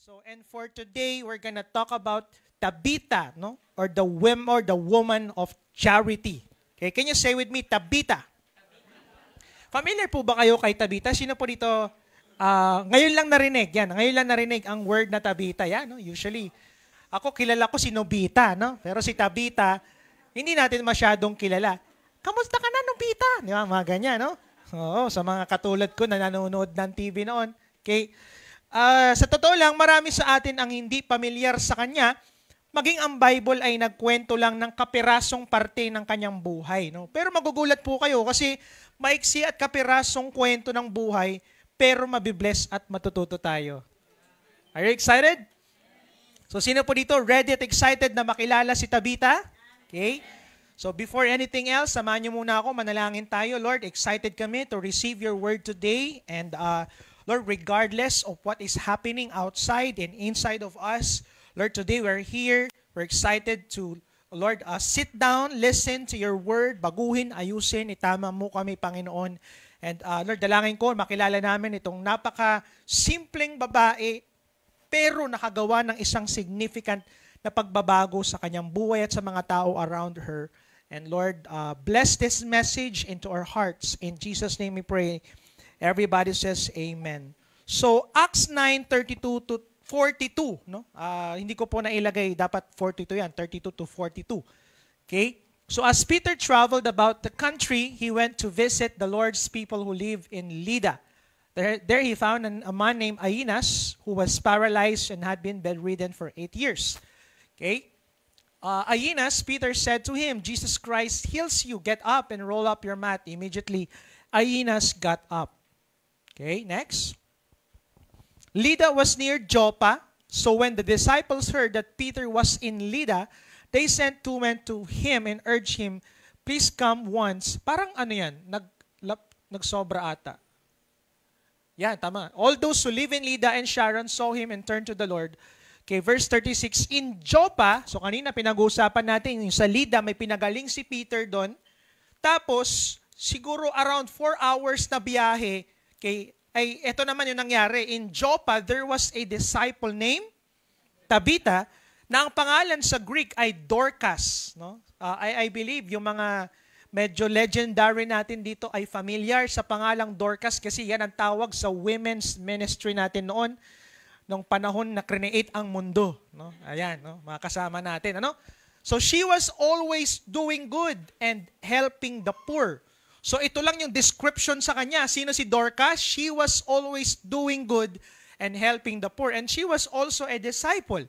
So, and for today, we're gonna talk about Tabitha, no? Or the woman of charity. Okay, can you say with me, Tabitha? Familiar po ba kayo kay Tabitha? Sino po dito, ngayon lang narinig, yan, ngayon lang narinig ang word na Tabitha, yan, no? Usually, ako kilala ko si Nobita, no? Pero si Tabitha, hindi natin masyadong kilala. Kamusta ka na, Nobita? Di ba, mga ganyan, no? Oo, sa mga katulad ko na nanonood ng TV noon. Okay? Sa totoo lang, marami sa atin ang hindi pamilyar sa kanya, maging ang Bible ay nagkwento lang ng kapirasong parte ng kanyang buhay. No? Pero magugulat po kayo kasi maiksi at kapirasong kwento ng buhay, pero mabibless at matututo tayo. Are you excited? So sino po dito ready at excited na makilala si Tabitha? Okay? So before anything else, samahan niyo muna ako, manalangin tayo. Lord, excited kami to receive your word today. And Lord, regardless of what is happening outside and inside of us, Lord, today we're here. We're excited to, Lord, sit down, listen to your word, baguhin, ayusin, itama mo kami, Panginoon. And Lord, dalangin ko, makilala namin itong napaka-simpleng babae, pero nakagawa ng isang significant na pagbabago sa kanyang buhay at sa mga tao around her. And Lord, bless this message into our hearts. In Jesus' name we pray. Everybody says amen. So, Acts 9:32 to 42, no? Hindi ko po nailagay, dapat 42 yan, 32 to 42. Okay? So, as Peter traveled about the country, he went to visit the Lord's people who live in Lydda. There he found a man named Aeneas who was paralyzed and had been bedridden for 8 years. Okay? Aeneas, Peter said to him, Jesus Christ heals you. Get up and roll up your mat. Immediately, Aeneas got up. Okay, next. Lydda was near Joppa, so when the disciples heard that Peter was in Lydda, they sent 2 men to him and urged him, please come once. Parang ano yan, nagsobra ata. Yan, tama. All those who live in Lydda and Sharon saw him and turned to the Lord. Okay, verse 36, in Joppa, so kanina pinag-uusapan natin, yung sa Lydda, may pinagaling si Peter doon. Tapos, siguro around 4 hours na biyahe, okay, ay ito naman yung nangyari. In Joppa, there was a disciple named Tabitha, na ang pangalan sa Greek ay Dorcas. No? I believe yung mga medyo legendary natin dito ay familiar sa pangalang Dorcas kasi yan ang tawag sa women's ministry natin noon. Nung panahon na create ang mundo, no? Ayan, no? Mga kasama natin, ano? So she was always doing good and helping the poor. So ito lang yung description sa kanya. Sino si Dorcas? She was always doing good and helping the poor. And she was also a disciple.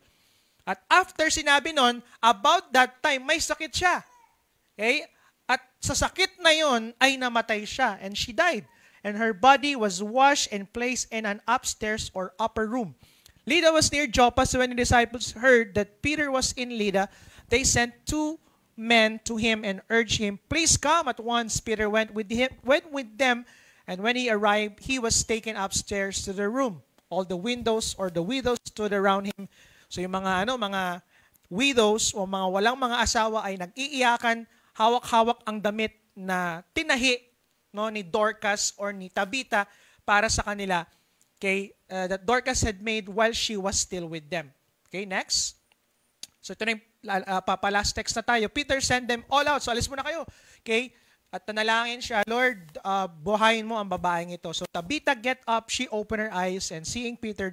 At after sinabi nun, about that time, may sakit siya. Okay? At sa sakit na yon ay namatay siya and she died. And her body was washed and placed in an upstairs or upper room. Lydda was near Joppa, so when the disciples heard that Peter was in Lydda, they sent 2 men to him and urged him, please come at once. Peter went with them, and when he arrived, he was taken upstairs to the room. All the windows or the widows stood around him. So yung mga widows o mga walang mga asawa ay nag-iiyakan, hawak-hawak ang damit na tinahi, no, ni Dorcas or ni Tabitha para sa kanila, okay, that Dorcas had made while she was still with them. Okay, next. So ito na yung last text na tayo. Peter sent them all out. So alis muna kayo. Okay, at nanalangin siya, Lord, buhayin mo ang babaeng ito. So Tabitha get up, she opened her eyes, and seeing Peter,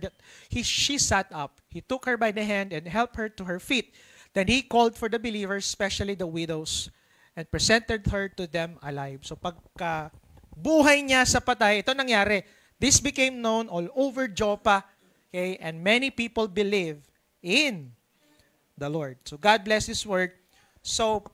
she sat up. He took her by the hand and helped her to her feet. Then he called for the believers, especially the widows, and presented her to them alive. So pagka buhay niya sa patay, ito nangyari. This became known all over Joppa, okay, and many people believe in the Lord. So God bless His word. So,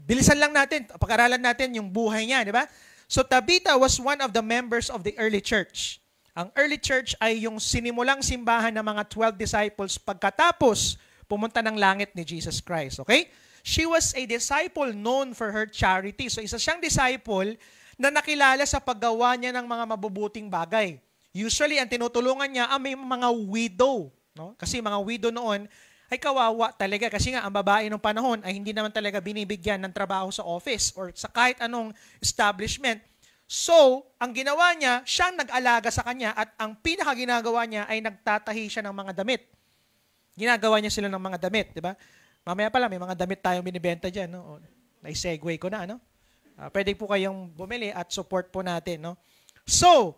bilisan lang natin, pag-aralan natin yung buhay niya, di ba? So Tabitha was one of the members of the early church. Ang early church ay yung sinimulang simbahan ng mga 12 disciples pagkatapos pumunta ng langit ni Jesus Christ, okay? She was a disciple known for her charity. So isa siyang disciple na nakilala sa paggawa niya ng mga mabubuting bagay. Usually, ang tinutulungan niya may mga widow. No? Kasi mga widow noon ay kawawa talaga. Kasi nga, ang babae ng panahon ay hindi naman talaga binibigyan ng trabaho sa office or sa kahit anong establishment. So, ang ginawa niya, siya nag-alaga sa kanya at ang pinakaginagawa niya ay nagtatahi siya ng mga damit. Ginagawa niya sila ng mga damit, di ba? Mamaya pala, may mga damit tayong binibenta dyan. No? Na-segue ko na, ano? Pwede po kayong bumili at support po natin. No? So,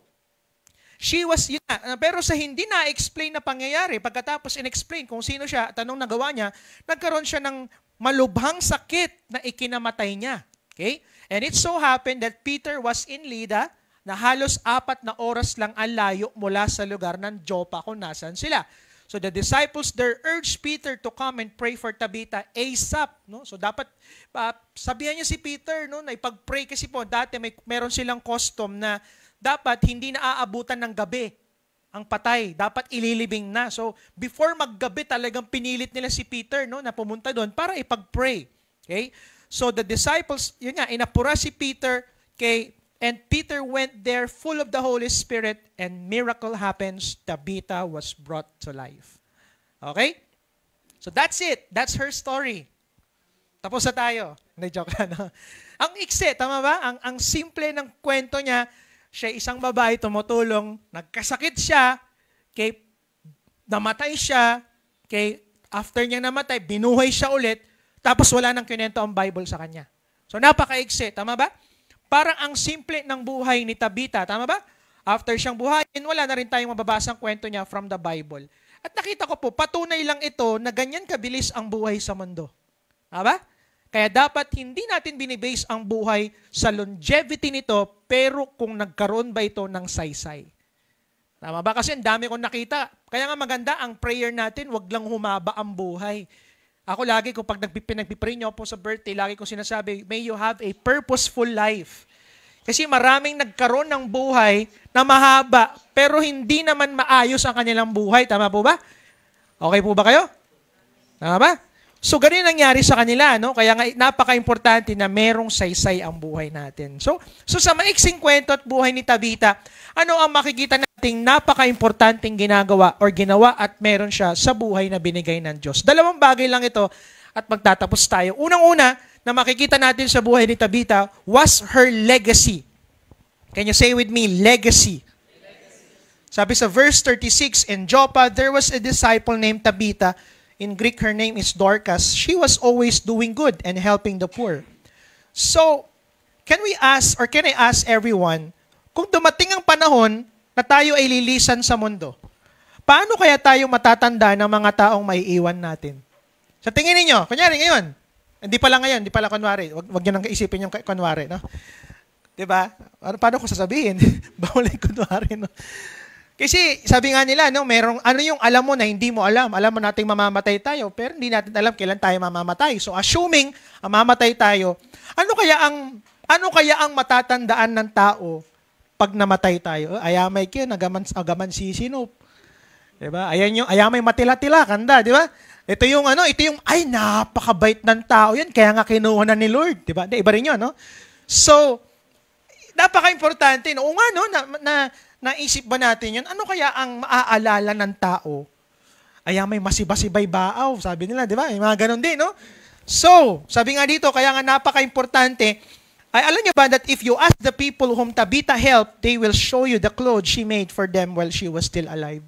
she was, yun na, pero sa hindi na-explain na pangyayari, pagkatapos in-explain kung sino siya at anong nagawa niya, nagkaroon siya ng malubhang sakit na ikinamatay niya. Okay? And it so happened that Peter was in Lydda, na halos 4 na oras lang ang layo mula sa lugar ng Joppa kung nasan sila. So the disciples there urged Peter to come and pray for Tabitha ASAP. No? So dapat sabihan niya si Peter, no, na ipag-pray kasi po dati meron silang custom na dapat hindi na aabutan ng gabi ang patay. Dapat ililibing na. So before maggabi talagang pinilit nila si Peter, no, na pumunta doon para ipag-pray. Okay? So the disciples, yun nga, inapura si Peter, okay, and Peter went there full of the Holy Spirit and miracle happens. Tabitha was brought to life. Okay? So that's it. That's her story. Tapos na tayo. Hindi, joke lang. No? Ang iksi, tama ba? Ang simple ng kwento niya, siya isang babae tumutulong, nagkasakit siya, okay, namatay siya, okay, after niya namatay, binuhay siya ulit, tapos wala nang kinento ang Bible sa kanya. So napaka-iksi, tama ba? Parang ang simple ng buhay ni Tabitha, tama ba? After siyang buhayin, wala na rin tayong mababasang kwento niya from the Bible. At nakita ko po, patunay lang ito na ganyan kabilis ang buhay sa mundo. Tama ba? Kaya dapat hindi natin binibase ang buhay sa longevity nito, pero kung nagkaroon ba ito ng saysay. Tama ba? Kasi ang dami kong nakita. Kaya nga maganda ang prayer natin, wag lang humaba ang buhay. Ako lagi ko pag nagpipray niyo po sa birthday, lagi ko sinasabi, may you have a purposeful life. Kasi maraming nagkaroon ng buhay na mahaba, pero hindi naman maayos ang kanilang buhay. Tama po ba? Okay po ba kayo? Tama ba? So, ganun nangyari sa kanila, no? Kaya nga, napaka-importante na merong saysay ang buhay natin. So sa maiksing kwento at buhay ni Tabitha, ano ang makikita nating napaka-importanting ginagawa or ginawa at meron siya sa buhay na binigay ng Diyos? 2 bagay lang ito at magtatapos tayo. Unang-una na makikita natin sa buhay ni Tabitha was her legacy. Can you say with me, legacy? Sabi sa verse 36, in Joppa, there was a disciple named Tabitha. In Greek, her name is Dorcas. She was always doing good and helping the poor. So, can I ask everyone, kung dumating ang panahon na tayo ay lilisan sa mundo, paano kaya tayo matatanda ng mga taong maiiwan natin? Sa tingin niyo, kunyari ngayon, hindi pala ngayon, hindi pala kunwari, wag niyo nang isipin yung kunwari, no? 'Di ba? Paano ko sasabihin? Bawal yung kunwari, no? Kasi sabi nga nila, no, merong ano yung alam mo na hindi mo alam. Alam mo nating mamamatay tayo, pero hindi natin alam kailan tayo mamamatay. So assuming mamamatay tayo, ano kaya ang matatandaan ng tao pag namatay tayo? Ayamay kayo, agaman sisinop. 'Di ba? Ayamay matila-tila kanda, 'di ba? Ito yung ay napakabait ng tao 'yan, kaya nga kinuha na ni Lord, 'di ba? Iba rin 'yon, no? So napaka-importante, no? O nga, no, naisip ba natin yun? Ano kaya ang maaalala ng tao? May masibasibay baaw, sabi nila, di ba? Yung mga ganun din, no? So, sabi nga dito, kaya nga napaka-importante, ay alam niyo ba that if you ask the people whom Tabitha helped, they will show you the clothes she made for them while she was still alive.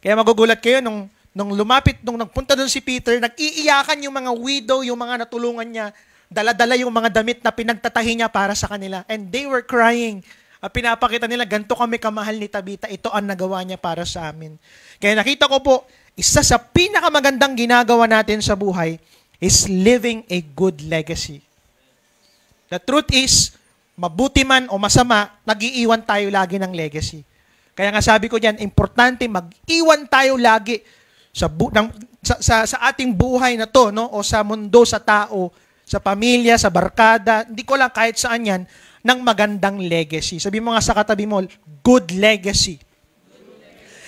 Kaya magugulat kayo nung nagpunta doon si Peter, nag-iiyakan yung mga widow, yung mga natulungan niya, dala-dala yung mga damit na pinagtatahi niya para sa kanila. And they were crying. Pinapakita nila, ganito kami kamahal ni Tabitha, ito ang nagawa niya para sa amin. Kaya nakita ko po, isa sa pinakamagandang ginagawa natin sa buhay is living a good legacy. The truth is, mabuti man o masama, nag-iiwan tayo lagi ng legacy. Kaya nga sabi ko diyan, importante mag-iwan tayo lagi sa ating buhay na to, no? O sa mundo, sa tao, sa pamilya, sa barkada, hindi ko lang kahit saan yan, ng magandang legacy. Sabi mo nga sa katabi mo, good legacy.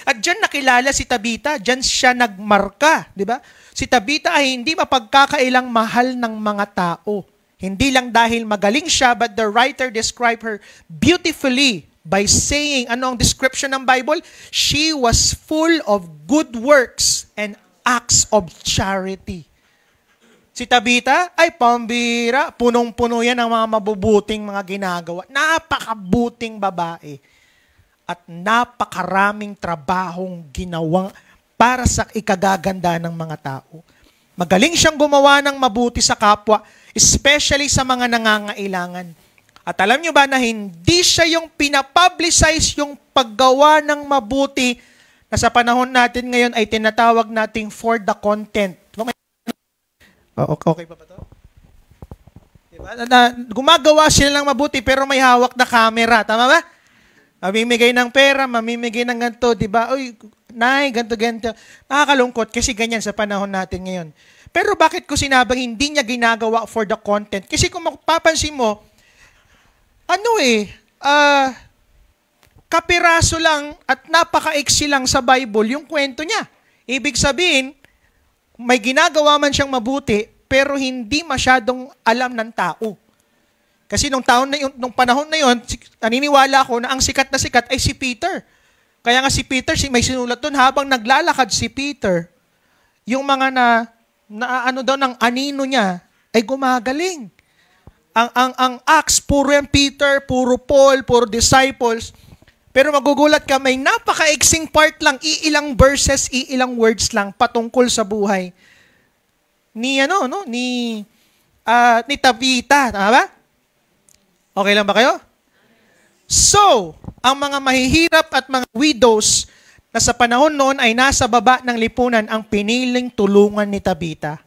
At dyan nakilala si Tabitha, dyan siya nagmarka, di ba? Si Tabitha ay hindi mapagkakailang mahal ng mga tao. Hindi lang dahil magaling siya, but the writer described her beautifully by saying, ano ang description ng Bible? She was full of good works and acts of charity. Si Tabitha, ay pambira, punong-puno yan ng mga mabubuting mga ginagawa. Napakabuting babae. At napakaraming trabahong ginawa para sa ikagaganda ng mga tao. Magaling siyang gumawa ng mabuti sa kapwa, especially sa mga nangangailangan. At alam nyo ba na hindi siya yung pinapublicize yung paggawa ng mabuti na sa panahon natin ngayon ay tinatawag nating for the content. Okay pa ba ito? Diba? Gumagawa sila ng mabuti pero may hawak na camera. Tama ba? Mamimigay ng pera, mamimigay ng ganito. Diba? Uy, nay, ganito. Nakakalungkot kasi ganyan sa panahon natin ngayon. Pero bakit ko sinabang hindi niya ginagawa for the content? Kasi kung mapapansin mo, kapiraso lang at napaka-iksi lang sa Bible yung kwento niya. Ibig sabihin, may ginagawa man siyang mabuti, pero hindi masyadong alam ng tao. Kasi nung panahon na yun, naniniwala ko na ang sikat na sikat ay si Peter. Kaya nga si Peter, may sinulat doon, habang naglalakad si Peter, yung mga ng anino niya ay gumagaling. Ang Acts, puro yan Peter, puro Paul, puro disciples. Pero magugulat ka, may napaka-exing part lang, iilang verses, iilang words lang patungkol sa buhay ni Tabitha, tama ba? Okay lang ba kayo? So, ang mga mahihirap at mga widows na sa panahon noon ay nasa baba ng lipunan ang piniling tulungan ni Tabitha.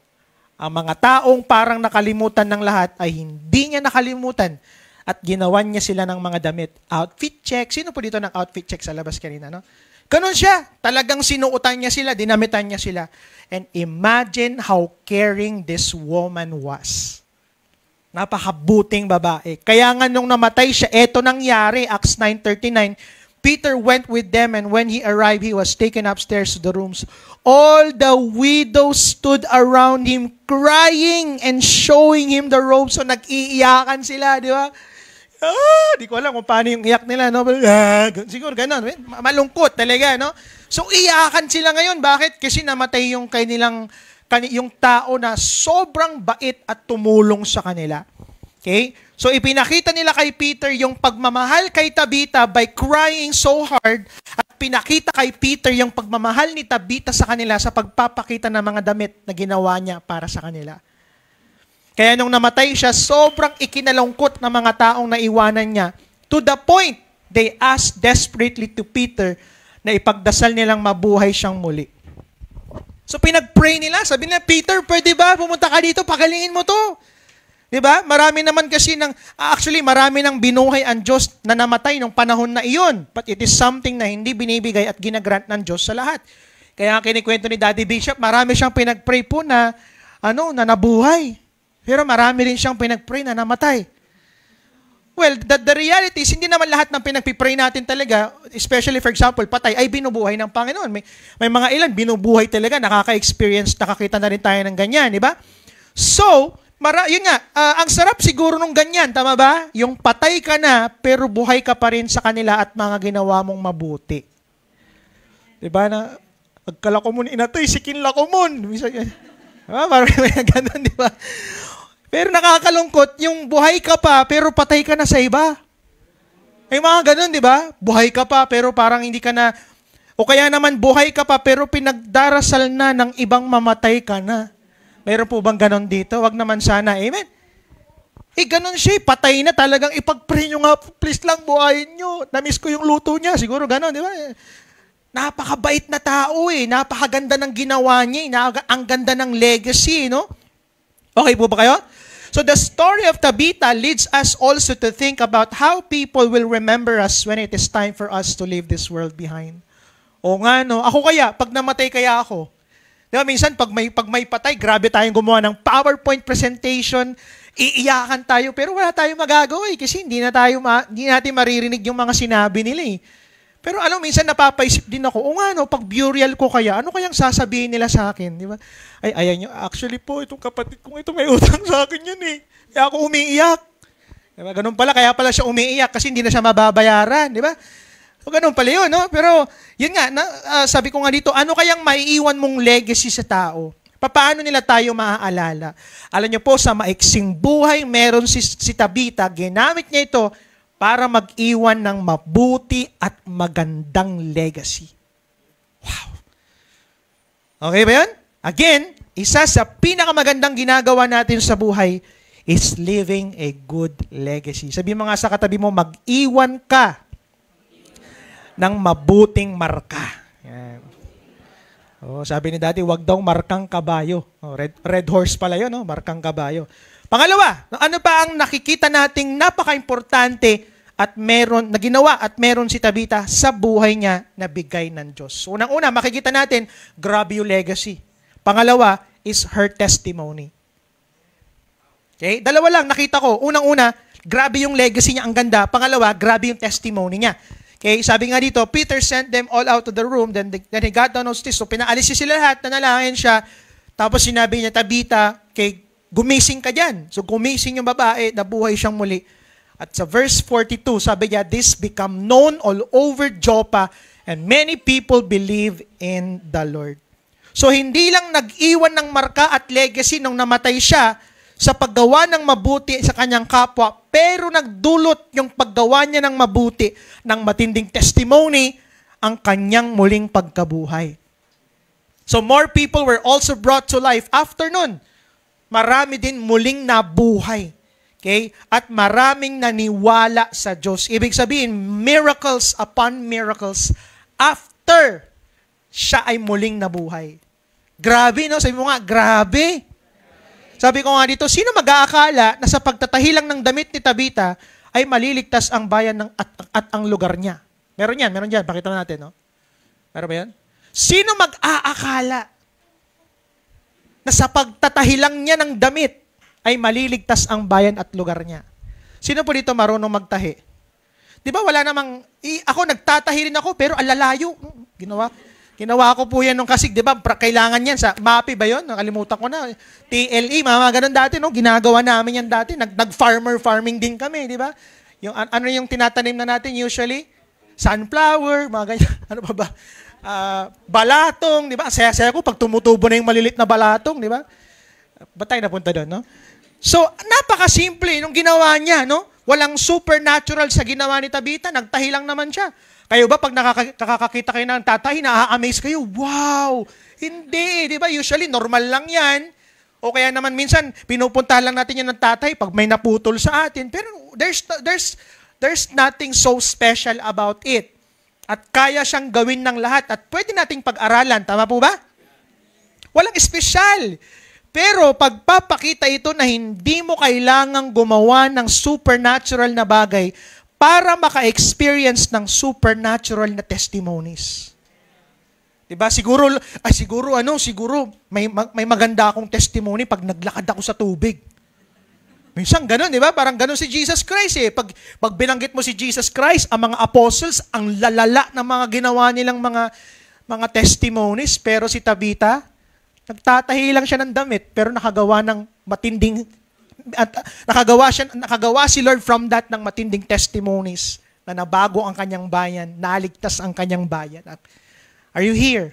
Ang mga taong parang nakalimutan ng lahat ay hindi niya nakalimutan at ginawan niya sila ng mga damit. Outfit check. Sino po dito ng outfit check sa labas kanina, no? Ganun siya. Talagang sinuutan niya sila, dinamitan niya sila. And imagine how caring this woman was. Napakabuting babae. Kaya nga nung namatay siya, eto nangyari, Acts 9:39, Peter went with them and when he arrived, he was taken upstairs to the rooms. All the widows stood around him crying and showing him the robes. So nag-iiyakan sila, di ba? Di ko alam kung paano yung iyak nila, no? Siguro ganun, malungkot talaga, no? So iyakan sila ngayon. Bakit? Kasi namatay yung yung tao na sobrang bait at tumulong sa kanila. Okay? So ipinakita nila kay Peter yung pagmamahal kay Tabitha by crying so hard at pinakita kay Peter yung pagmamahal ni Tabitha sa kanila sa pagpapakita ng mga damit na ginawa niya para sa kanila. Kaya nung namatay siya, sobrang ikinalungkot ng mga taong naiwanan niya to the point they asked desperately to Peter na ipagdasal nilang mabuhay siyang muli. So pinag-pray nila, sabi nila, Peter, pwede ba pumunta ka dito, pagalingin mo to? Diba? Marami naman kasi marami nang binuhay ang Diyos na namatay nung panahon na iyon. But it is something na hindi binibigay at ginagrant ng Diyos sa lahat. Kaya kinikwento ni Daddy Bishop, marami siyang pinag-pray po na nabuhay. Pero marami rin siyang pinag-pray na namatay. Well, the reality is, hindi naman lahat ng pinag-pray natin talaga, especially for example, patay, ay binubuhay ng Panginoon. May mga ilan, binubuhay talaga, nakaka-experience, nakakita na rin tayo ng ganyan, di ba? So, yun nga, ang sarap siguro nung ganyan, tama ba? Yung patay ka na, pero buhay ka pa rin sa kanila at mga ginawa mong mabuti. Diba na, agkalakomon inatoy, sikinlakomon. Parang may ganun, diba? Pero nakakalungkot, yung buhay ka pa, pero patay ka na sa iba. Ay mga ganun, diba? Buhay ka pa, pero parang hindi ka na, o kaya naman buhay ka pa, pero pinagdarasal na ng ibang mamatay ka na. Meron po bang ganon dito? Wag naman sana. Amen? Ganon siya. Patay na talagang ipag-pray nyo nga. Please lang, buhayin nyo. Namiss ko yung luto niya. Siguro ganon, di ba? Napakabait na tao eh. Napakaganda ng ginawa niya. Ang ganda ng legacy, no? Okay po ba kayo? So the story of Tabitha leads us also to think about how people will remember us when it is time for us to leave this world behind. O nga, no? Ako kaya, pag namatay kaya ako, diba, minsan, pag may patay, grabe tayong gumawa ng PowerPoint presentation, iiyakan tayo, pero wala tayong magagawa kasi hindi natin maririnig yung mga sinabi nila eh. Pero minsan napapaisip din ako, o nga no, pag burial ko kaya, ano kayang sasabihin nila sa akin, di ba? Ay, ayan nyo, actually po, itong kapatid kong ito may utang sa akin yan eh. Kaya ako umiiyak. Diba? Ganun pala, kaya pala siya umiiyak kasi hindi na siya mababayaran, di ba? So, ganun pala yun, no? Pero, yun nga, sabi ko nga dito, ano kayang maiiwan mong legacy sa tao? Paano nila tayo maaalala? Alam niyo po, sa maiksing buhay, meron si Tabitha, ginamit niya ito para mag-iwan ng mabuti at magandang legacy. Wow! Okay ba yun? Again, isa sa pinakamagandang ginagawa natin sa buhay is living a good legacy. Sabi mo nga sa katabi mo, mag-iwan ka ng mabuting marka. Yan. Sabi ni Daddy, wag daw markang kabayo. Red horse pala yun, no? Markang kabayo. Pangalawa, ano pa ang nakikita nating napaka-importante at meron, na ginawa at meron si Tabitha sa buhay niya na bigay ng Diyos? Unang-una, makikita natin, grabe yung legacy. Pangalawa is her testimony. Okay? Dalawa lang nakita ko. Unang-una, grabe yung legacy niya, ang ganda. Pangalawa, grabe yung testimony niya. Okay, sabi nga dito, Peter sent them all out to the room, then he got down on his knees. So pinaalis sila lahat, nanalangin siya. Tapos sinabi niya, Tabitha, okay, gumising ka dyan. So gumising yung babae, nabuhay siyang muli. At sa verse 42, sabi niya, this become known all over Joppa, and many people believe in the Lord. So hindi lang nag-iwan ng marka at legacy nung namatay siya sa paggawa ng mabuti sa kanyang kapwa, pero nagdulot yung paggawa niya ng mabuti ng matinding testimony ang kanyang muling pagkabuhay. So more people were also brought to life after nun. Marami din muling nabuhay. Okay? At maraming naniwala sa Diyos. Ibig sabihin, miracles upon miracles after siya ay muling nabuhay. Grabe, no? Sabi mo nga, grabe. Sabi ko nga dito, sino mag-aakala na sa pagtatahi lang ng damit ni Tabitha ay maliligtas ang bayan at ang lugar niya? Meron yan, meron dyan. Pakita natin, no? Meron ba yan? Sino mag-aakala na sa pagtatahi lang niya ng damit ay maliligtas ang bayan at lugar niya? Sino po dito marunong magtahi? Di ba wala namang, ako nagtatahi rin ako, pero alalayo. Ginawa ko po yan nung kasig, di ba? Kailangan yan sa MAPI ba yun? Nakalimutan ko na. TLE, mga ganun dati, no? Ginagawa namin yan dati. Nag-farming din kami, di ba? Yung, ano yung tinatanim na natin usually? Sunflower, mga ganyan. Ano pa ba? Balatong, di ba? Saya-saya ko pag tumutubo na yung malilit na balatong, di ba? Ba't tayo napunta doon, no? So, napakasimple nung ginawa niya, no? Walang supernatural sa ginawa ni Tabitha. Nagtahi lang naman siya. Kayo ba, pag nakakakita kayo ng tatay, na-amaze kayo, wow! Hindi, di ba? Usually, normal lang yan. O kaya naman minsan, pinupuntahan lang natin yan ng tatay pag may naputol sa atin. Pero there's nothing so special about it. At kaya siyang gawin ng lahat. At pwede nating pag-aralan. Tama po ba? Walang espesyal. Pero pagpapakita ito na hindi mo kailangang gumawa ng supernatural na bagay para maka-experience ng supernatural na testimonies. Diba? Siguro may maganda akong testimony pag naglakad ako sa tubig. Minsan ganun, di ba? Parang ganun si Jesus Christ eh. Pag binanggit mo si Jesus Christ, ang mga apostles, ang lalala ng mga ginawa nilang mga testimonies. Pero si Tabitha, nagtatahi lang siya ng damit, pero nakagawa ng matinding at nakagawa si Lord from that ng matinding testimonies na nabago ang kanyang bayan, naligtas ang kanyang bayan. Are you here?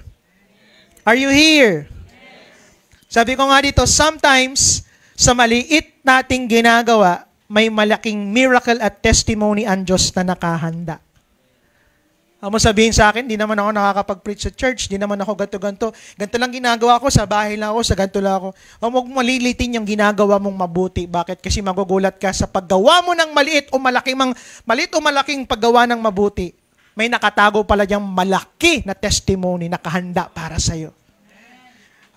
Are you here? Sabi ko nga dito, sometimes sa maliit nating ginagawa, may malaking miracle at testimony ang Diyos na nakahanda. Mo sabihin sa akin, di naman ako nakakapag-preach sa church, di naman ako ganto-ganto. Ganto lang ginagawa ko, sa bahay lang ako, sa ganto lang ako. Huwag malilitin yung ginagawa mong mabuti. Bakit? Kasi magugulat ka sa paggawa mo ng maliit o malaking paggawa ng mabuti. May nakatago pala diyang malaki na testimony nakahanda para sa'yo.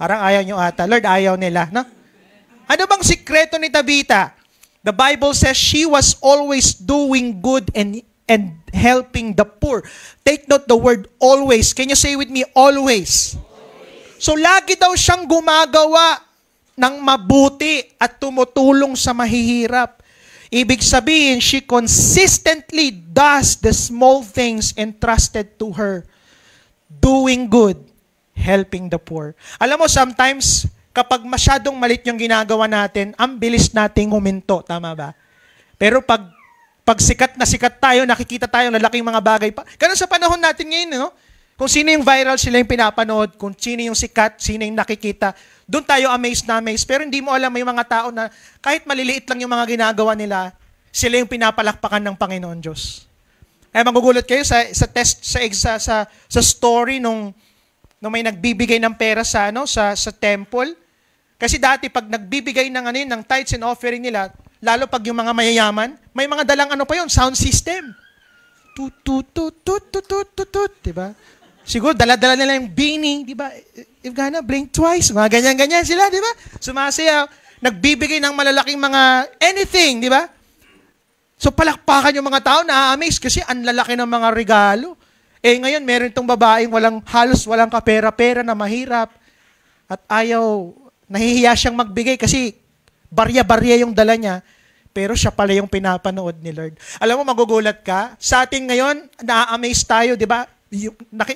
Parang ayaw nyo ata. Lord, ayaw nila. No? Ano bang sikreto ni Tabitha? The Bible says she was always doing good and helping the poor. Take note the word always. Can you say with me, always? So, lagi daw siyang gumagawa ng mabuti at tumutulong sa mahihirap. Ibig sabihin, she consistently does the small things entrusted to her. Doing good, helping the poor. Alam mo, sometimes, kapag masyadong malit yung ginagawa natin, ang bilis nating huminto. Tama ba? Pero pag sikat na sikat tayo, nakikita tayo ng lalaking mga bagay pa. Ganun sa panahon natin ngayon, no? Kung sino yung viral, sila yung pinapanood. Kung sino yung sikat, sino yung nakikita. Doon tayo amazed na amazed. Pero hindi mo alam, may mga tao na kahit maliliit lang yung mga ginagawa nila, sila yung pinapalakpakan ng Panginoon Diyos. Kaya magugulat kayo sa story nung may nagbibigay ng pera sa temple. Kasi dati pag nagbibigay ng tithes and offering nila, lalo pag yung mga mayayaman, may mga dalang sound system. Tut tut tut tut tut tut tut tut, di ba? Siguro dala-dala nila yung beanie, di ba? If gonna blink twice, mga ganyan-ganyan sila, di ba? Sumasayaw, nagbibigay ng malalaking mga anything, di ba? So palakpakan yung mga tao, na-amaze kasi ang lalaki ng mga regalo. Ngayon meron itong babaeng halos walang kapera-pera na mahirap at nahihiya siyang magbigay kasi barya-barya yung dala niya, pero siya pala yung pinapanood ni Lord. Alam mo, magugulat ka. Sa atin ngayon, na-amaze tayo, di ba?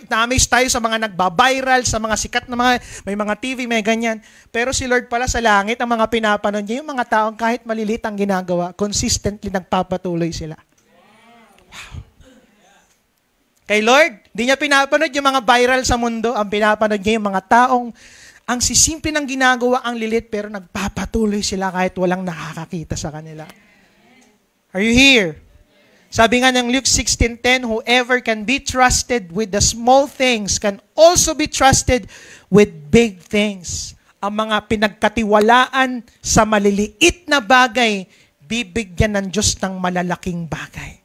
Na-amaze tayo sa mga nagba-viral, sa mga sikat na may mga TV, may ganyan. Pero si Lord pala sa langit, ang mga pinapanood niya, yung mga taong kahit malilit ang ginagawa, consistently nagpapatuloy sila. Wow. Kay Lord, di niya pinapanood yung mga viral sa mundo, ang pinapanood niya yung mga taong ang sisimple ng ginagawa, ang lilit, pero nagpapatuloy sila kahit walang nakakakita sa kanila. Are you here? Sabi nga ng Luke 16:10, whoever can be trusted with the small things can also be trusted with big things. Ang mga pinagkatiwalaan sa maliliit na bagay, bibigyan ng Diyos ng malalaking bagay.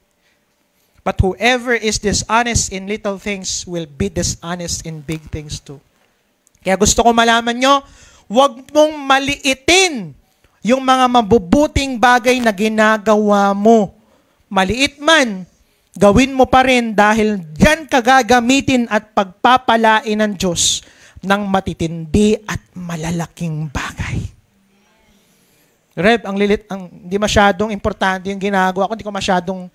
But whoever is dishonest in little things will be dishonest in big things too. Kaya gusto ko malaman nyo, huwag mong maliitin yung mga mabubuting bagay na ginagawa mo. Maliit man, gawin mo pa rin dahil diyan ka gagamitin at pagpapalain ng Diyos ng matitindi at malalaking bagay. Rev, hindi masyadong importante yung ginagawa ko, hindi ko masyadong,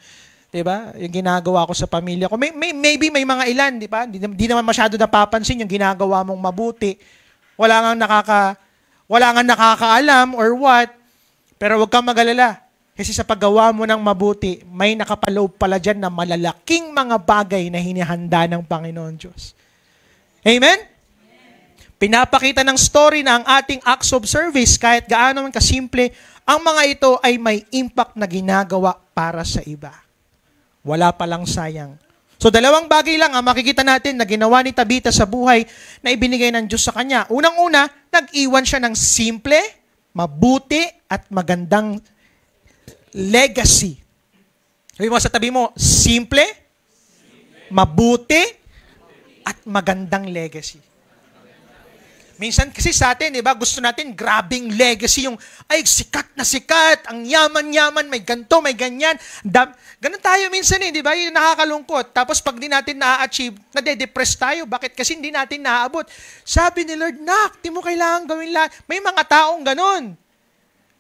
di ba, yung ginagawa ko sa pamilya ko. Maybe may mga ilan, di ba, hindi naman masyado napapansin yung ginagawa mong mabuti. Wala nga nakakaalam or what, pero huwag kang mag-alala. Kasi sa paggawa mo ng mabuti, may nakapaloob pala dyan na malalaking mga bagay na hinihanda ng Panginoon Diyos. Amen? Pinapakita ng story na ang ating acts of service, kahit gaano man kasimple, ang mga ito ay may impact na ginagawa para sa iba. Wala palang sayang. So dalawang bagay lang ang makikita natin na ginawa ni Tabitha sa buhay na ibinigay ng Diyos sa kanya. Unang-una, nag-iwan siya ng simple, mabuti, at magandang legacy. Sabi mo sa tabi mo, simple, mabuti, at magandang legacy. Minsan kasi sa atin, di ba, gusto natin grabing legacy, yung, ay, sikat na sikat, ang yaman-yaman, may ganto, may ganyan. Ganun tayo minsan di ba, yung nakakalungkot. Tapos pag di natin na-achieve, nade-depress tayo. Bakit? Kasi hindi natin naabot. Sabi ni Lord, nak, di mo kailangan gawin lahat. May mga taong ganun.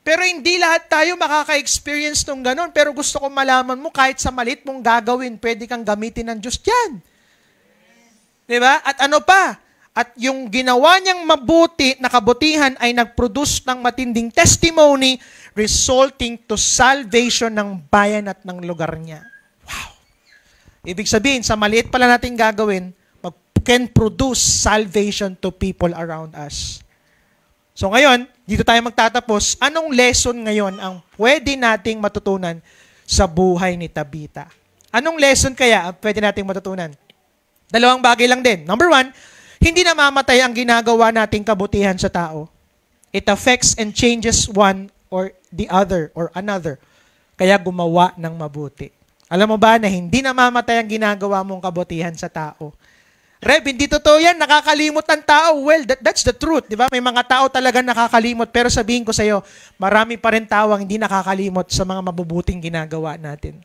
Pero hindi lahat tayo makaka-experience nung ganun. Pero gusto ko malaman mo, kahit sa malit mong gagawin, pwede kang gamitin ng Diyos dyan. Diba? At ano pa? At yung ginawa niyang mabuti na kabutihan ay nag-produce ng matinding testimony resulting to salvation ng bayan at ng lugar niya. Wow! Ibig sabihin, sa maliit pala natin gagawin, can produce salvation to people around us. So ngayon, dito tayo magtatapos. Anong lesson ngayon ang pwede nating matutunan sa buhay ni Tabitha? Anong lesson kaya ang pwede nating matutunan? Dalawang bagay lang din. Number one, hindi namamatay ang ginagawa nating kabutihan sa tao. It affects and changes one or the other or another. Kaya gumawa ng mabuti. Alam mo ba na hindi namamatay ang ginagawa mong kabutihan sa tao? Reb, hindi totoo yan. Nakakalimot ang tao. Well, that's the truth. Di ba? May mga tao talaga nakakalimot. Pero sabihin ko sa iyo, marami pa rin tao ang hindi nakakalimot sa mga mabubuting ginagawa natin.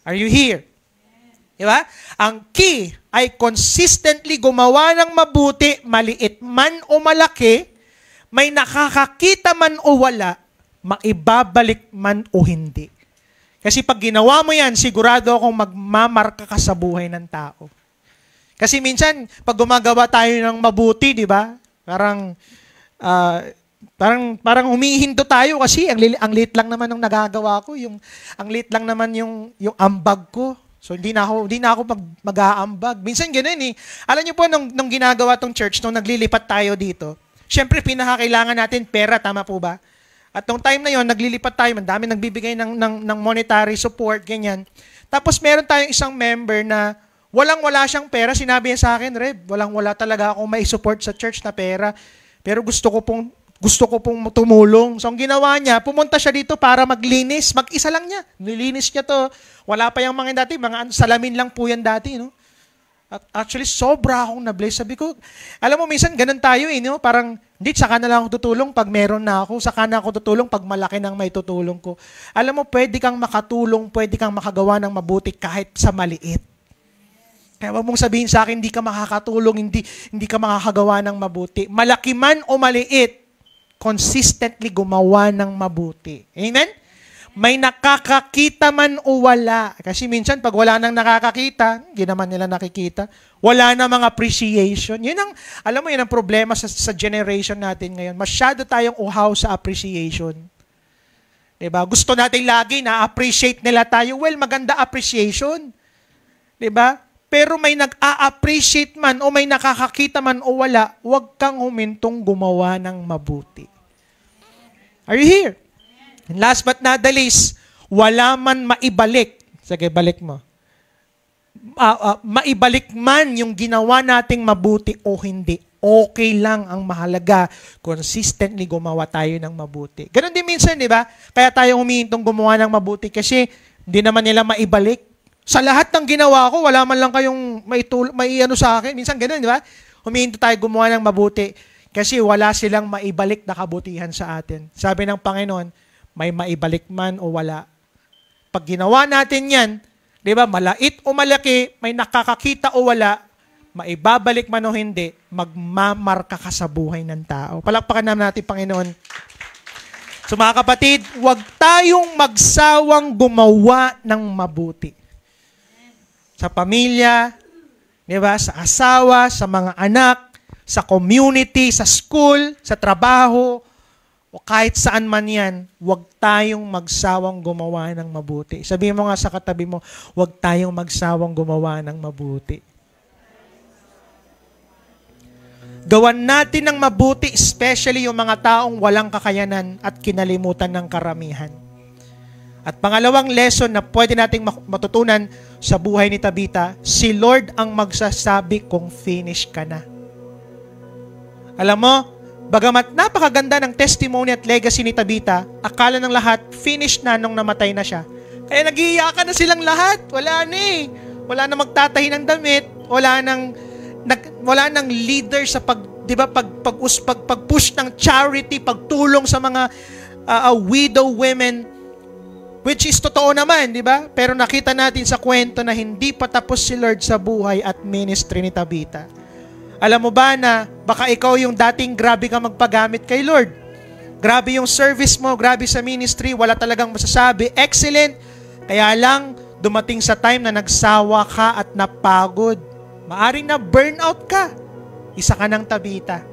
Are you here? Di ba? Ang key ay consistently gumawa ng mabuti, maliit man o malaki, may nakakakita man o wala, maibabalik man o hindi. Kasi pag ginawa mo yan, sigurado akong magmamarka ka sa buhay ng tao. Kasi minsan, pag gumagawa tayo ng mabuti, di ba? Parang humihinto tayo kasi ang liit lang naman ng nagagawa ko, ang liit lang naman yung ambag ko. So, hindi na ako mag-aambag. Minsan ganun eh. Alam niyo po, nung ginagawa tong church, nung naglilipat tayo dito, syempre, pinakakailangan natin pera, tama po ba? At nung time na yon, naglilipat tayo, mandami nagbibigay ng monetary support, ganyan. Tapos meron tayong isang member na walang-wala siyang pera. Sinabi niya sa akin, Reb, walang-wala talaga akong may support sa church na pera. Pero gusto ko pong tumulong. So, ang ginawa niya, pumunta siya dito para maglinis. Mag-isa lang niya. Nilinis niya to. Wala pa yung mga dati. Mga salamin lang po yan dati. No? At actually, sobra akong na-bless. Sabi ko, alam mo, minsan ganun tayo eh. No? Parang, hindi, saka na lang ako tutulong pag meron na ako. Saka na ako tutulong pag malaki nang may tutulong ko. Alam mo, pwede kang makatulong, pwede kang makagawa ng mabuti kahit sa maliit. Kaya wag mong sabihin sa akin, hindi ka makakatulong, hindi ka makakagawa ng mabuti. Malaki man o maliit, consistently gumawa ng mabuti. Amen? May nakakakita man o wala. Kasi minsan, pag wala nang nakakakita, hindi naman nila nakikita, wala na mga appreciation. Yun ang, alam mo, yun ang problema sa generation natin ngayon. Masyado tayong uhaw sa appreciation. Diba? Gusto natin lagi na-appreciate nila tayo. Well, maganda appreciation. Diba? Pero may nag-a-appreciate man o may nakakakita man o wala, huwag kang humintong gumawa ng mabuti. Are you here? And last but not the least, wala man maibalik. Sige, balik mo. Maibalik man yung ginawa nating mabuti o hindi. Okay lang, ang mahalaga. Consistently gumawa tayo ng mabuti. Ganon din minsan, di ba? Kaya tayo humihintong gumawa ng mabuti kasi hindi naman nila maibalik. Sa lahat ng ginawa ko, wala man lang kayong may ano sa akin. Minsan ganun, di ba? Humihinto tayo gumawa ng mabuti kasi wala silang maibalik na kabutihan sa atin. Sabi ng Panginoon, may maibalik man o wala. Pag ginawa natin yan, di ba, malait o malaki, may nakakakita o wala, maibabalik man o hindi, magmamarka ka sa buhay ng tao. Palakpakan naman natin, Panginoon. So mga kapatid, huwag tayong magsawang gumawa ng mabuti. Sa pamilya, di ba? Sa asawa, sa mga anak, sa community, sa school, sa trabaho, o kahit saan man yan, huwag tayong magsawang gumawa ng mabuti. Sabihin mo nga sa katabi mo, huwag tayong magsawang gumawa ng mabuti. Gawan natin ng mabuti, especially yung mga taong walang kakayanan at kinalimutan ng karamihan. At pangalawang lesson na pwede nating matutunan sa buhay ni Tabitha, si Lord ang magsasabi kung finish ka na. Alam mo, bagamat napakaganda ng testimony at legacy ni Tabitha, akala ng lahat, finish na nung namatay na siya. Kaya nag-iiyakan na silang lahat. Wala na eh. Wala na magtatahi ng damit. Wala nang leader sa pag-push ng charity, pagtulong sa mga widow women. Which is totoo naman, di ba? Pero nakita natin sa kwento na hindi pa tapos si Lord sa buhay at ministry ni Tabitha. Alam mo ba na baka ikaw yung dating grabe ka magpagamit kay Lord? Grabe yung service mo, grabe sa ministry, wala talagang masasabi. Excellent! Kaya lang, dumating sa time na nagsawa ka at napagod. Maaring na burnout ka. Isa ka ng Tabitha.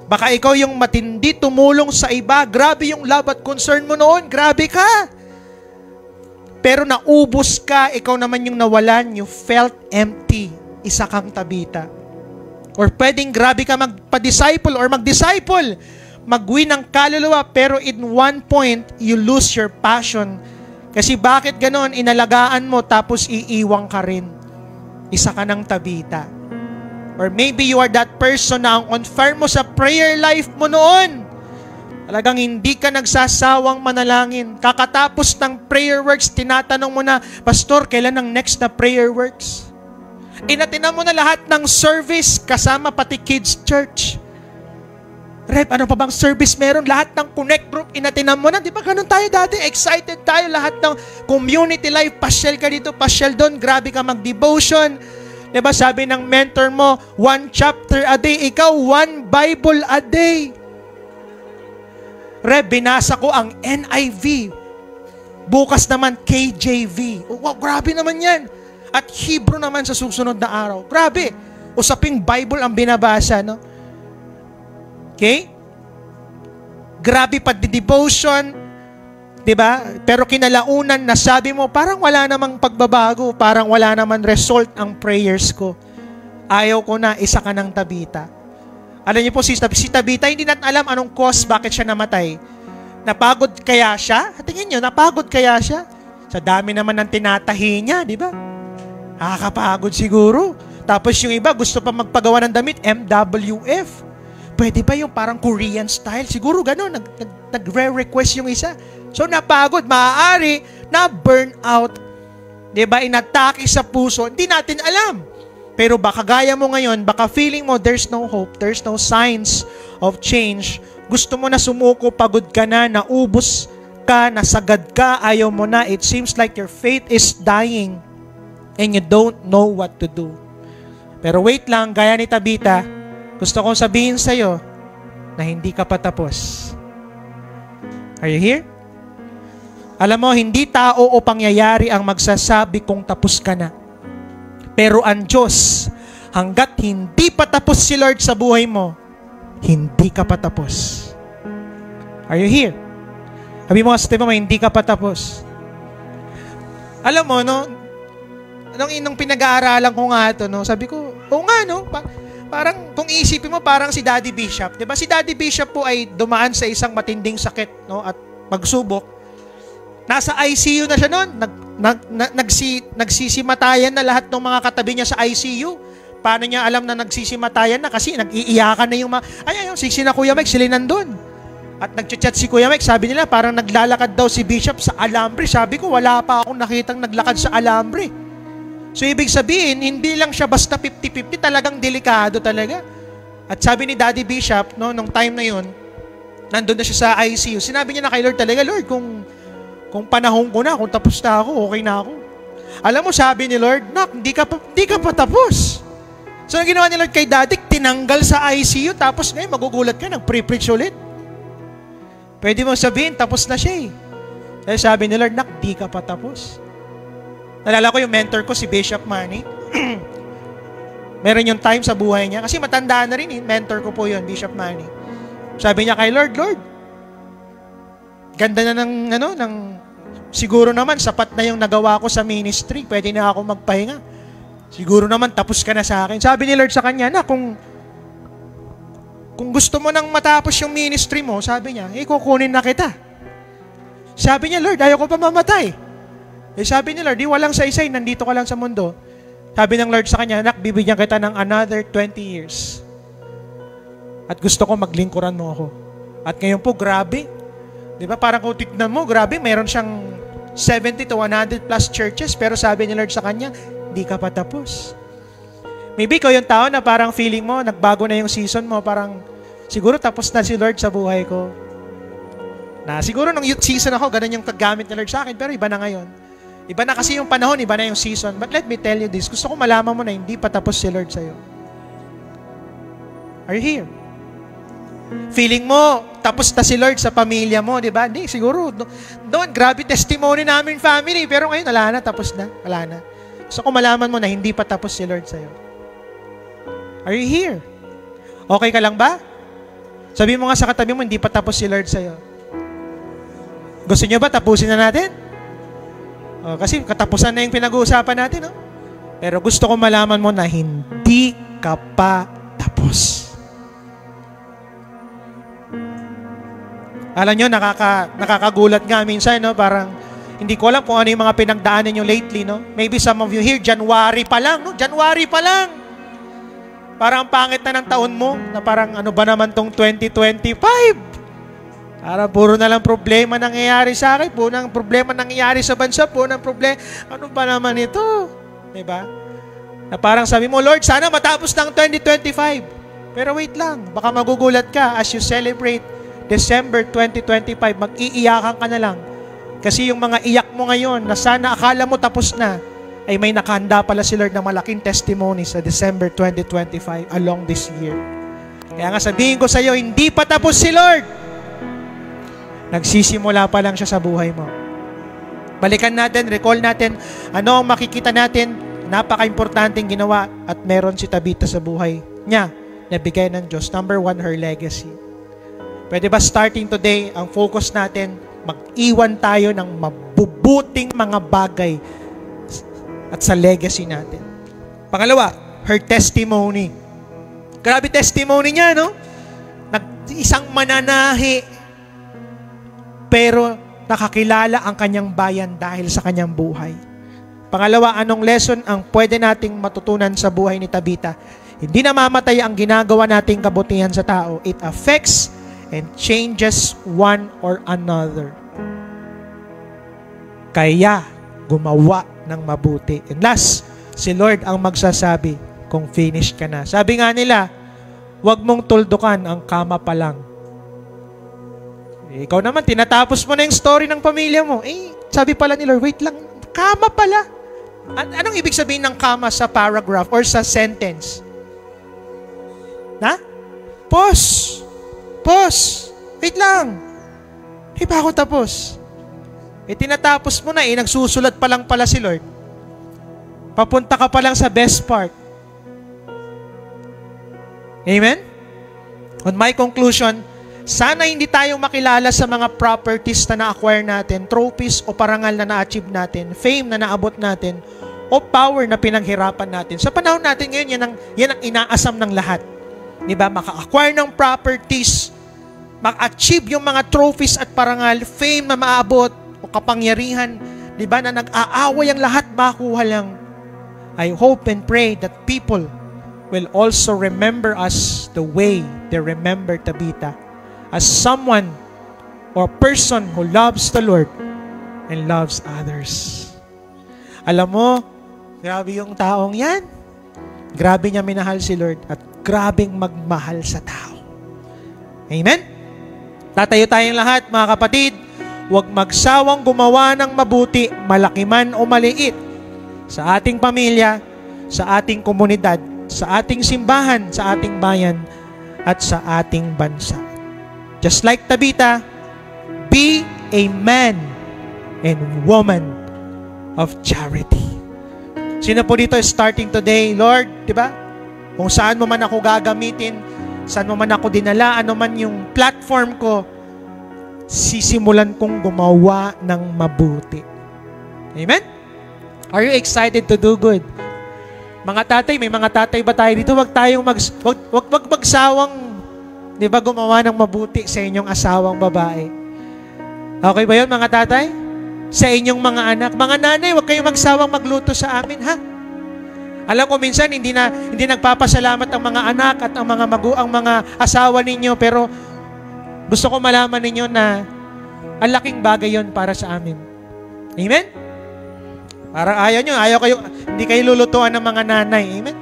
Baka ikaw yung matindi tumulong sa iba. Grabe yung love at concern mo noon. Grabe ka! Pero naubos ka, ikaw naman yung nawalan, you felt empty. Isa kang Tabitha. Or pwedeng grabe ka magpa-disciple or mag-disciple. Mag-win ng kaluluwa, pero in one point, you lose your passion. Kasi bakit ganon? Inalagaan mo, tapos iiwang ka rin. Isa ka ng Tabitha. Or maybe you are that person na ang on-fire mo sa prayer life mo noon. Talagang hindi ka nagsasawang manalangin. Kakatapos ng prayer works, tinatanong mo na, Pastor, kailan ang next na prayer works? Inatinan mo na lahat ng service, kasama pati kids church. Rep, ano pa bang service meron? Lahat ng connect group, inatinan mo na. Di ba ganun tayo dati? Excited tayo. Lahat ng community life, pasyal ka dito, pasyal doon. Grabe ka mag-devotion. Di ba sabi ng mentor mo, 1 chapter a day. Ikaw, 1 Bible a day. Reb, binasa ko ang NIV. Bukas naman, KJV. Wow, grabe naman yan. At Hebrew naman sa susunod na araw. Grabe. Usaping Bible ang binabasa, no? Okay? Grabe pa devotion. Diba? Pero kinalaunan, nasabi mo, parang wala namang pagbabago, parang wala naman result ang prayers ko. Ayaw ko na, isa ka ng Tabita. Alam niyo po, si Tabita, hindi natin alam anong cause, bakit siya namatay. Napagod kaya siya? Tingin niyo, napagod kaya siya? Sa dami naman ng tinatahi niya, di ba? Nakakapagod siguro. Tapos yung iba, gusto pa magpagawa ng damit, MWF. Pwede ba yung parang Korean style? Siguro gano'n, nagre-request yung isa. So napagod, maaari na burnout. Diba? Inatake sa puso. Hindi natin alam. Pero baka gaya mo ngayon, baka feeling mo there's no hope, there's no signs of change. Gusto mo na sumuko, pagod ka na, naubos ka, nasagad ka, ayaw mo na. It seems like your faith is dying and you don't know what to do. Pero wait lang, gaya ni Tabita, gusto kong sabihin sa'yo na hindi ka pa tapos. Are you here? Alam mo, hindi tao o pangyayari ang magsasabi kung tapos ka na. Pero ang Diyos, hanggat hindi pa tapos si Lord sa buhay mo, hindi ka pa tapos. Are you here? Sabi mo, hindi ka pa tapos. Alam mo, no, nung pinag-aaralan ko nga ito, no, sabi ko, oo nga, no, parang kung iisipin mo, parang si Daddy Bishop. Diba? Si Daddy Bishop po ay dumaan sa isang matinding sakit, no, at pagsubok. Nasa ICU na siya noon. Nagsisimatayan na lahat ng mga katabi niya sa ICU. Paano niya alam na nagsisimatayan na? Kasi nag-iiyakan na yung yung siksi na Kuya Mike, sila nandun. At nag-chat si Kuya Mike, sabi nila parang naglalakad daw si Bishop sa alambre. Sabi ko, wala pa akong nakitang naglakad sa alambre. So ibig sabihin, hindi lang siya basta 50-50, talagang delikado talaga. At sabi ni Daddy Bishop, no, nung time na yun, nandun na siya sa ICU. Sinabi niya na kay Lord talaga, Lord, kung panahon ko na, kung tapos na ako, okay na ako. Alam mo, sabi ni Lord, Nak, hindi ka pa tapos. So, ang ginawa ni Lord kay Daddy, tinanggal sa ICU, tapos ngayon, magugulat ka, nag-pre-preach ulit. Pwede mo sabihin, tapos na siya eh. Kaya sabi ni Lord, Nak, di ka pa tapos. Nalala ko yung mentor ko, si Bishop Manny. Meron yung time sa buhay niya, kasi matanda na rin eh, mentor ko po yun, Bishop Manny. Sabi niya kay Lord, ganda na siguro naman, sapat na yung nagawa ko sa ministry. Pwede na ako magpahinga. Siguro naman, tapos ka na sa akin. Sabi ni Lord sa kanya, na kung gusto mo nang matapos yung ministry mo, sabi niya, kukunin na kita. Sabi niya, Lord, ayaw ko pa mamatay. Sabi ni Lord, walang saysay, nandito ka lang sa mundo. Sabi ng Lord sa kanya, Nak, bibigyan kita ng another 20 years. At gusto ko maglingkuran mo ako. At ngayon po, grabe. Di ba? Parang kung tignan mo, grabe, meron siyang 70 to 100 plus churches, pero sabi ni Lord sa kanya, di ka pa tapos. Maybe ikaw yung tao na parang feeling mo, nagbago na yung season mo, parang siguro tapos na si Lord sa buhay ko. Na siguro nung youth season ako, ganun yung paggamit ni Lord sa akin, pero iba na ngayon. Iba na kasi yung panahon, iba na yung season. But let me tell you this, gusto ko malaman mo na hindi pa tapos si Lord sa'yo. Are you here? Feeling mo, tapos na si Lord sa pamilya mo, di ba? Hindi, siguro. Doon, grabe testimony namin family. Pero ngayon, wala na, tapos na. Wala na. So, kung malaman mo na hindi pa tapos si Lord sa'yo. Are you here? Okay ka lang ba? Sabi mo nga sa katabi mo, hindi pa tapos si Lord sa'yo. Gusto nyo ba tapusin na natin? Kasi katapusan na yung pinag-uusapan natin, no? Pero gusto ko malaman mo na hindi ka pa tapos. Alam nyo, nakakagulat nga minsan, no? Parang, hindi ko alam kung ano yung mga pinagdaanan nyo lately, no? Maybe some of you here, January pa lang, no? January pa lang. Parang pangit na ng taon mo, na parang ano ba naman tong 2025? Para puro na lang problema nangyayari sa akin, puro ng problema nangyayari sa bansa, puro ng problema, ano ba naman ito? Diba? Na parang sabi mo, Lord, sana matapos ng 2025. Pero wait lang, baka magugulat ka as you celebrate December 2025, mag-iiyakan ka na lang. Kasi yung mga iyak mo ngayon, na sana akala mo tapos na, ay may nakahanda pala si Lord na malaking testimony sa December 2025 along this year. Kaya nga sabihin ko sa iyo, hindi pa tapos si Lord. Nagsisimula pa lang siya sa buhay mo. Balikan natin, recall natin, ano ang makikita natin, napaka-importanting ginawa at meron si Tabita sa buhay niya na bigay ng Diyos. Number 1, her legacy. Pwede ba starting today, ang focus natin, mag-iwan tayo ng mabubuting mga bagay at sa legacy natin. Pangalawa, her testimony. Grabe testimony niya, no? Isang mananahi, pero nakakilala ang kanyang bayan dahil sa kanyang buhay. Pangalawa, anong lesson ang pwede nating matutunan sa buhay ni Tabitha? Hindi namamatay ang ginagawa nating kabutihan sa tao. It affects and changes one or another. Kaya gumawa ng mabuti. And last, si Lord ang magsasabi kung finished ka na. Sabi nga nila, huwag mong tuldukan ang kama pa lang. Ikaw naman, tinatapos mo na yung story ng pamilya mo. Sabi pala ni Lord, wait lang, kama pala. Anong ibig sabihin ng kama sa paragraph or sa sentence? Pause. Pause. Wait lang. Hindi pa ako tapos. Tinatapos mo na nagsusulat pa lang pala si Lord. Papunta ka pa lang sa best part. Amen? On my conclusion, sana hindi tayo makilala sa mga properties na na-acquire natin, trophies o parangal na na-achieve natin, fame na naabot natin, o power na pinaghirapan natin. Sa panahon natin ngayon, yan ang inaasam ng lahat. Diba? Maka-acquire ng properties, maka-achieve yung mga trophies at parangal, fame na maabot, o kapangyarihan, diba? Na nag-aaway ang lahat, makuha lang. I hope and pray that people will also remember us the way they remember Tabitha, as someone or person who loves the Lord and loves others. Alam mo, grabe yung taong yan. Grabe niya minahal si Lord at grabing magmahal sa tao. Amen? Tatayo tayong lahat, mga kapatid. Huwag magsawang gumawa ng mabuti, malaki man o maliit, sa ating pamilya, sa ating komunidad, sa ating simbahan, sa ating bayan, at sa ating bansa. Just like Tabitha, be a man and woman of charity. Sino po dito starting today, Lord, di ba? Kung saan mo man ako gagamitin, saan mo man ako dinala, ano man yung platform ko, sisimulan kong gumawa ng mabuti. Amen? Are you excited to do good? Mga tatay, may mga tatay ba tayo dito? Wag magsawang, di ba, gumawa ng mabuti sa inyong asawang babae. Okay ba yun, mga tatay? Sa inyong mga anak. Mga nanay, wag kayong magsawang magluto sa amin, ha? Alam ko minsan, hindi nagpapasalamat ang mga anak at ang mga asawa ninyo, pero gusto ko malaman ninyo na ang laking bagay yon para sa amin. Amen? Parang hindi kayo lulutuan ng mga nanay. Amen?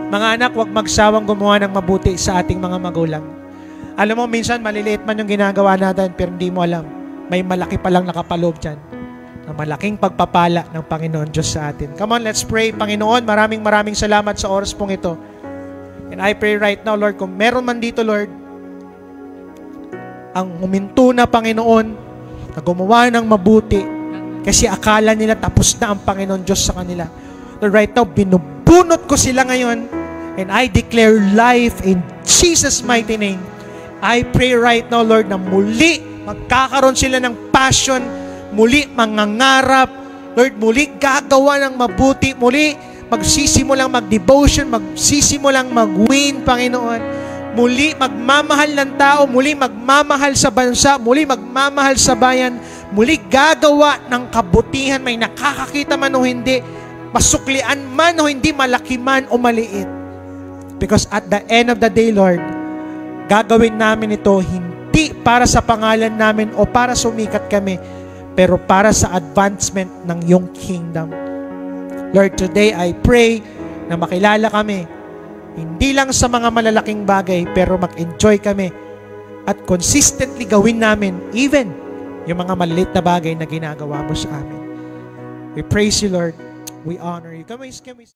Mga anak, huwag magsawang gumawa ng mabuti sa ating mga magulang. Alam mo, minsan maliliit man yung ginagawa natin, pero hindi mo alam, may malaki palang nakapaloob dyan na malaking pagpapala ng Panginoon Diyos sa atin. Come on, let's pray. Panginoon, maraming salamat sa oras pong ito. And I pray right now, Lord, kung meron man dito, Lord, ang huminto na Panginoon, na gumawa ng mabuti, kasi akala nila tapos na ang Panginoon Diyos sa kanila. Lord, right now, binubunot ko sila ngayon, and I declare life in Jesus' mighty name. I pray right now, Lord, na muli magkakaroon sila ng passion, muli mangangarap, Lord, muli gagawa ng mabuti, muli magsisimulang mag-devotion, magsisimulang mag-win, Panginoon. Muli magmamahal ng tao, muli magmamahal sa bansa, muli magmamahal sa bayan, muli gagawa ng kabutihan, may nakakakita man o hindi, masuklian man o hindi, malaki man o maliit. Because at the end of the day, Lord, gagawin namin ito hindi para sa pangalan namin o para sumikat kami, pero para sa advancement ng iyong kingdom. Lord, today I pray na makilala kami, hindi lang sa mga malalaking bagay, pero mag-enjoy kami at consistently gawin namin even yung mga maliliit na bagay na ginagawa mo sa amin. We praise you, Lord. We honor you. Can we